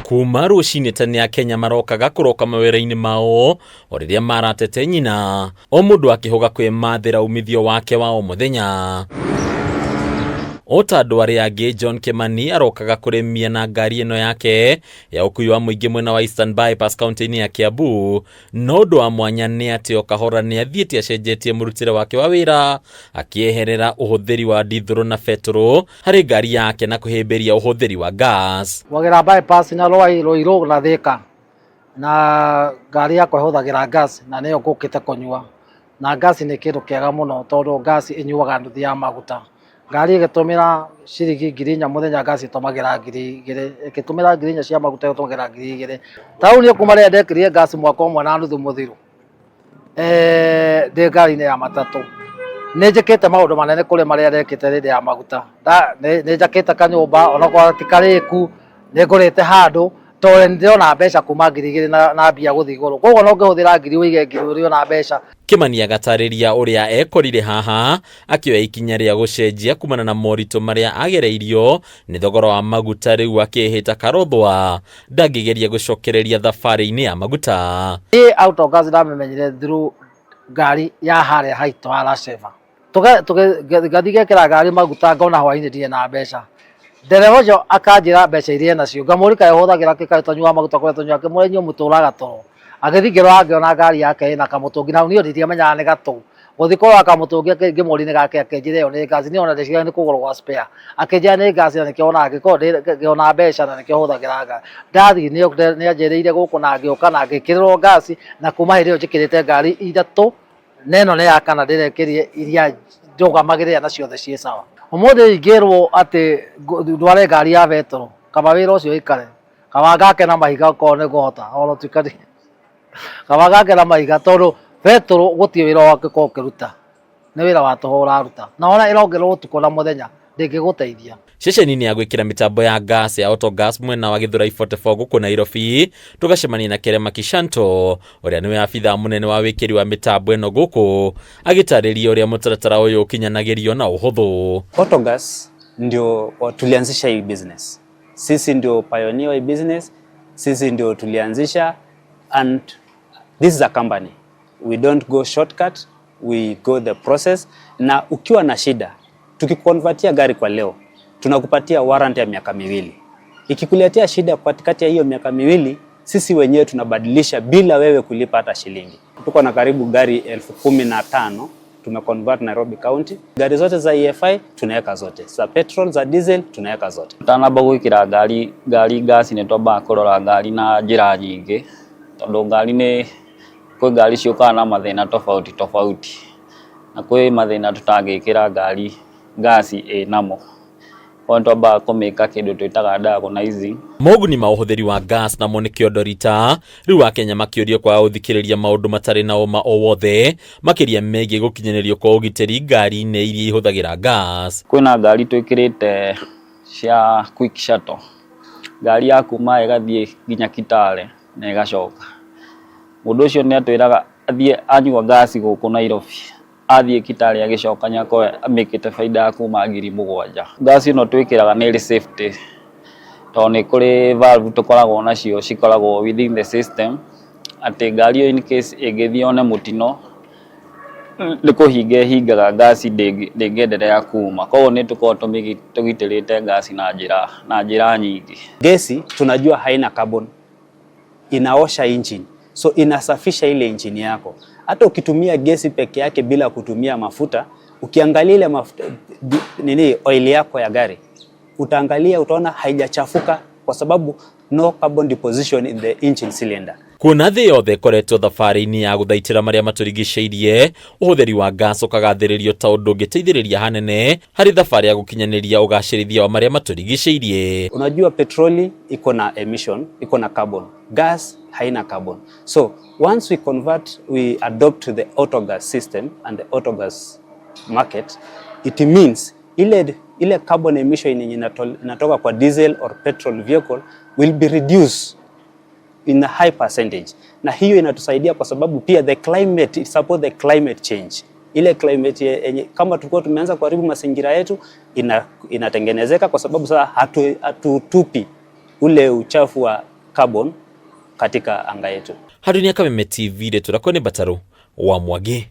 Kuma rucini tene ya Kenya marokaga kuroka mawira-ini mao o riria maratete nyina o mundu akihoga kwimathira umithio wake wa o muthenya. Ota andu aria angi John Kimani arokaga kuremia na ngari ino yake ya ukui wa muingi mwena wa Eastern Bypass county-ini ya Kiambu, no undu wa mwanya ni ati o kahora ni athiete acenjetie murutire wake wa wira akieherera uhuthiri wa dithuru na petro hari ngari yake na kuhimbiria uhuthiri wa gas. Wagera bypass na Roiro na Thika na ngari yakwa ihuthagira gas na niyo ngukite kunyua na gas ni kindu kiega muno tondu gas inyuaga nduthi ya maguta. Ngari igitumira ciringi 4,000 muthenya gas itumagira 2,000 igitumira 4,000 cia maguta itumagira 2,000. Tauni kuma ria ndekirire gas mwaka umwe na nuthu muthiru ndi ngari-ini ya matatu ni njikite maundu manene kuri maria ndekite rindi ya maguta ni njakite kanyumba ona kwa tikariku ni ngurite handu tore ndirona mbeca kuma 2,000 na mbia guthi iguru koguo no ngihuthira 1,000 uige 1,000 na mbeca. Kimani agatariria uria ekorire haha akioya ikinya ria gucenjia kumana na morito maria agereirio ni thogora wa maguta riu akihita karothwa ndangigeria gucokereria thafari-ini ya maguta. Auto gas ndamenyire through ngari ya haria haito araceva tugathigekera ngari maguta ngona hwaini ndie na mbeca ndereva ucio akanjira mbeca iria nacio ngamurika ihuthagira kikatonywa maguta kwa tonywa kimurenyo muturaga toro agithingirwa angiona ngari yake ina kamutungi na niyo nditiamenyaga ni gatu guthikoro akamutungi ngimuri ni gake akenjire yo ni gas ni ona ndiciga ni kugurwa kwa spare akenjira ni gas na nikiona agiko ngiona mbeca na nikihuthagira ngari ndathi ni anjireire guku na ngioka na ngikirwo gas na kuma hiri yo njikirite ngari ithatu neno ne yakana ndirekirie iria ndugamagirira na ciothe cie sawa. Umuthi ingirwo ati ndware ngari ya petro kama wira ucio ikare kama ngake na mahiga ko ne guhota oro tukari kama ngake na mahiga tondu petro gutie wira wake ko kiruta ni wira wa toho uraruta na ona irongerwo utuko na muthenya ndingiguteithia. Ceceni-ini ya gwikira mitambo ya gas ya Autogas mwena wa Githurai 44 guku Nairobi tugacemania na Kerema Kishanto uria niwe afitha munene wa wikiri wa mitambo eno guku agitariria uria mutaratara uyu ukinyanagirio na uhuthu. Autogas ndio tulianzisha hii business, sisi ndio pioneer wa hii business, sisi ndio tulianzisha, and this is a company, we don't go shortcut, we go the process. Na ukiwa na shida tukikonvertia gari kwa leo tunakupatia warranty ya miaka 2. Ikikuletea shida katikati ya hiyo miaka 2, sisi wenyewe tunabadilisha bila wewe kulipa hata shilingi. Tuko na karibu gari 15,000 tumeconvert Nairobi County. Gari zote za EFI tunaweka zote, za petrol, za diesel tunaweka zote. Tanamba gwikira ngari gas ni twamba kurora ngari na njira nyingi tondu ngari ni kwi ngari ciukaga na mathina tofauti na kwi mathina tutangikira ngari gas namo twamba kumika kindu twitaga diagnosing. Moguni ma uhuthiri wa gas na mone kiodorita riu Akenya makiurio kwa uthikiriria maundu matari na uma o wothe makiria megie gukinyenerio kwa ugitiri ngari-ini iria ihuthagira gas. Kwina ngari twikirite cia quick shuttle, ngari ya kuma igathie nginya Kitale na igacoka. Mundu ucio ni atwiraga athie anyua gas guku Nairobi athie Kitale agicoka nyako amikite faida ya kuma 7,000. Gas ino twikiraga ni safety to ni kuri valve tukoragwo nacio cikoragwo within the system ati ngari in case igithione mutino ni kuhingaga gas ndingenderea kuma, koguo ni tukorwo tugitirite gas na njira nyingi. Gesi tunajua haina carbon, inaosha engine, so inasafisha ile engine yako. Hata ukitumia gesi peke yake bila kutumia mafuta, ukiangalia ile mafuta oil yako ya gari, utaangalia utaona haijachafuka kwa sababu no carbon deposition in the engine cylinder. Kuna thi yothe koretwo thafari-ini ya guthaitira maria maturigiceirie uhuthiri wa gas ukagathiririo ta undu ngiteithiriria hanene hari thafari ya gukinyaniria ugacirithia wa maria maturigiceirie. Unajua petroli iko na emission, iko na carbon, gas haina carbon. So once we adopt the autogas system and the autogas market, it means ile carbon emission yenye inatoka kwa diesel or petrol vehicle will be reduced in a high percentage. Na hiyo inatusaidia kwa sababu pia the climate, it support the climate change. Ile climate yenye kama tulikuwa tumeanza kuharibu mazingira yetu inatengenezeka kwa sababu sasa hatutupi ule uchafu wa carbon katika anga yetu. Hadunia Kameme TV, turakuwa ni Bataru wa Mwage.